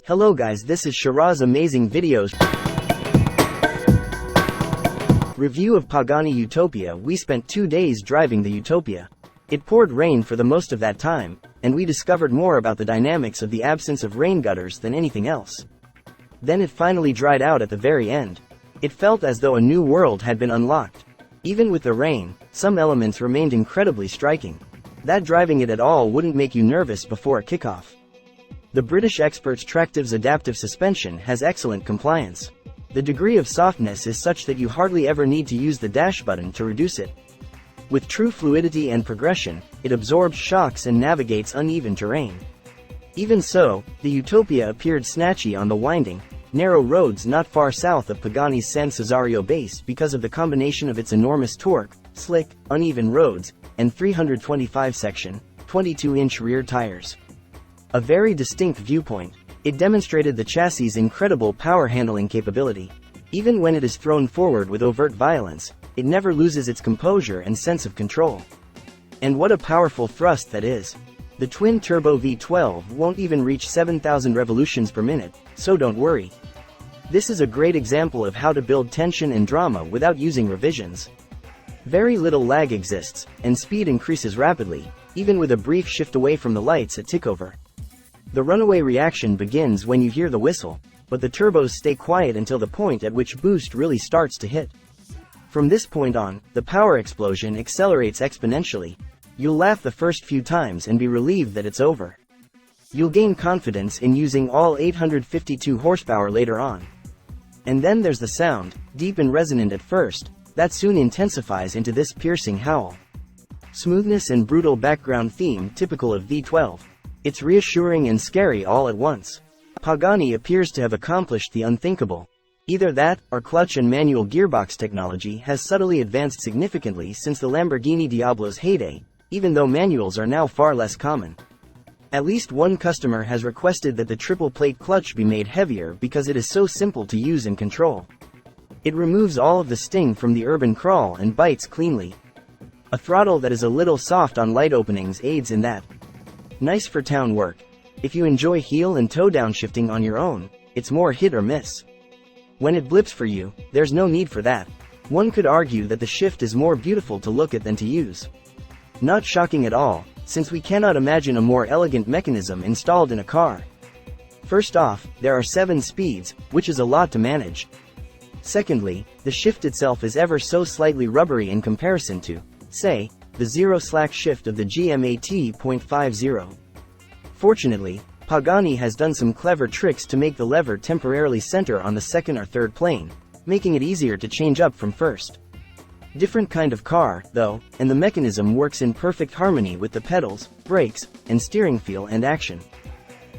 Hello guys, this is Shiraz amazing videos. Review of Pagani Utopia. We spent 2 days driving the Utopia. It poured rain for the most of that time, and we discovered more about the dynamics of the absence of rain gutters than anything else. Then it finally dried out at the very end. It felt as though a new world had been unlocked. Even with the rain, some elements remained incredibly striking. That driving it at all wouldn't make you nervous before a kickoff. The British expert's Tractive's adaptive suspension has excellent compliance. The degree of softness is such that you hardly ever need to use the dash button to reduce it. With true fluidity and progression, it absorbs shocks and navigates uneven terrain. Even so, the Utopia appeared snatchy on the winding, narrow roads not far south of Pagani's San Cesario base because of the combination of its enormous torque, slick, uneven roads, and 325 section, 22-inch rear tires. A very distinct viewpoint. It demonstrated the chassis' incredible power handling capability. Even when it is thrown forward with overt violence, it never loses its composure and sense of control. And what a powerful thrust that is. The twin-turbo V12 won't even reach 7,000 revolutions per minute, so don't worry. This is a great example of how to build tension and drama without using revisions. Very little lag exists, and speed increases rapidly, even with a brief shift away from the lights at tickover. The runaway reaction begins when you hear the whistle, but the turbos stay quiet until the point at which boost really starts to hit. From this point on, the power explosion accelerates exponentially. You'll laugh the first few times and be relieved that it's over. You'll gain confidence in using all 852 horsepower later on. And then there's the sound, deep and resonant at first, that soon intensifies into this piercing howl. Smoothness and brutal background theme typical of V12. It's reassuring and scary all at once. Pagani appears to have accomplished the unthinkable. Either that, or clutch and manual gearbox technology has subtly advanced significantly since the Lamborghini Diablo's heyday, even though manuals are now far less common. At least one customer has requested that the triple-plate clutch be made heavier because it is so simple to use and control. It removes all of the sting from the urban crawl and bites cleanly. A throttle that is a little soft on light openings aids in that. Nice for town work. If you enjoy heel and toe downshifting on your own, it's more hit or miss. When it blips for you, there's no need for that. One could argue that the shift is more beautiful to look at than to use. Not shocking at all, since we cannot imagine a more elegant mechanism installed in a car. First off, there are 7 speeds, which is a lot to manage. Secondly, the shift itself is ever so slightly rubbery in comparison to, say, the zero-slack shift of the GMAT.50. Fortunately, Pagani has done some clever tricks to make the lever temporarily center on the second or third plane, making it easier to change up from first. Different kind of car, though, and the mechanism works in perfect harmony with the pedals, brakes, and steering feel and action.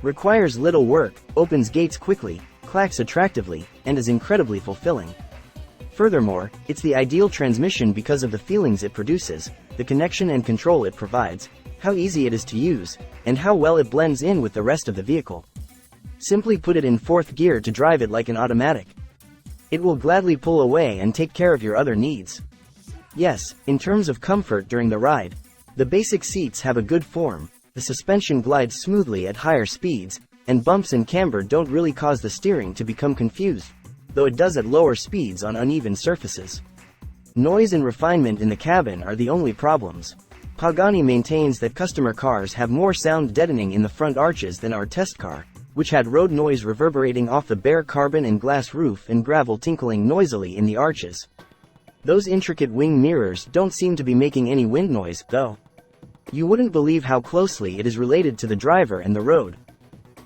Requires little work, opens gates quickly, clacks attractively, and is incredibly fulfilling. Furthermore, it's the ideal transmission because of the feelings it produces, the connection and control it provides, how easy it is to use, and how well it blends in with the rest of the vehicle. Simply put it in 4th gear to drive it like an automatic. It will gladly pull away and take care of your other needs. Yes, in terms of comfort during the ride, the basic seats have a good form, the suspension glides smoothly at higher speeds, and bumps and camber don't really cause the steering to become confused, though it does at lower speeds on uneven surfaces. Noise and refinement in the cabin are the only problems. Pagani maintains that customer cars have more sound deadening in the front arches than our test car, which had road noise reverberating off the bare carbon and glass roof and gravel tinkling noisily in the arches. Those intricate wing mirrors don't seem to be making any wind noise, though. You wouldn't believe how closely it is related to the driver and the road.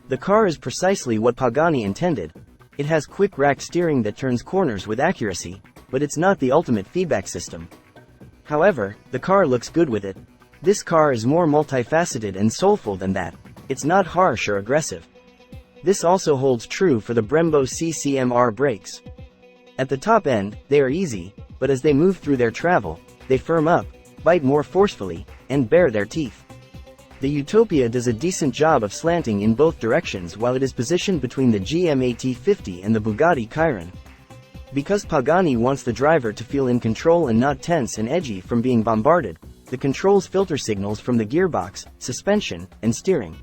The car is precisely what Pagani intended. It has quick rack steering that turns corners with accuracy, but it's not the ultimate feedback system. However, the car looks good with it. This car is more multifaceted and soulful than that. It's not harsh or aggressive. This also holds true for the Brembo CCMR brakes. At the top end, they are easy, but as they move through their travel, they firm up, bite more forcefully, and bare their teeth. The Utopia does a decent job of slanting in both directions while it is positioned between the GMAT50 and the Bugatti Chiron. Because Pagani wants the driver to feel in control and not tense and edgy from being bombarded, the controls filter signals from the gearbox, suspension, and steering.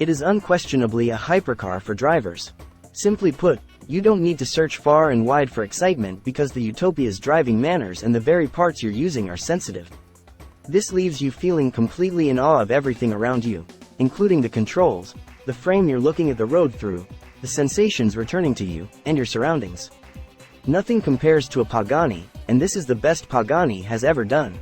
It is unquestionably a hypercar for drivers. Simply put, you don't need to search far and wide for excitement because the Utopia's driving manners and the very parts you're using are sensitive. This leaves you feeling completely in awe of everything around you, including the controls, the frame you're looking at the road through, the sensations returning to you, and your surroundings. Nothing compares to a Pagani, and this is the best Pagani has ever done.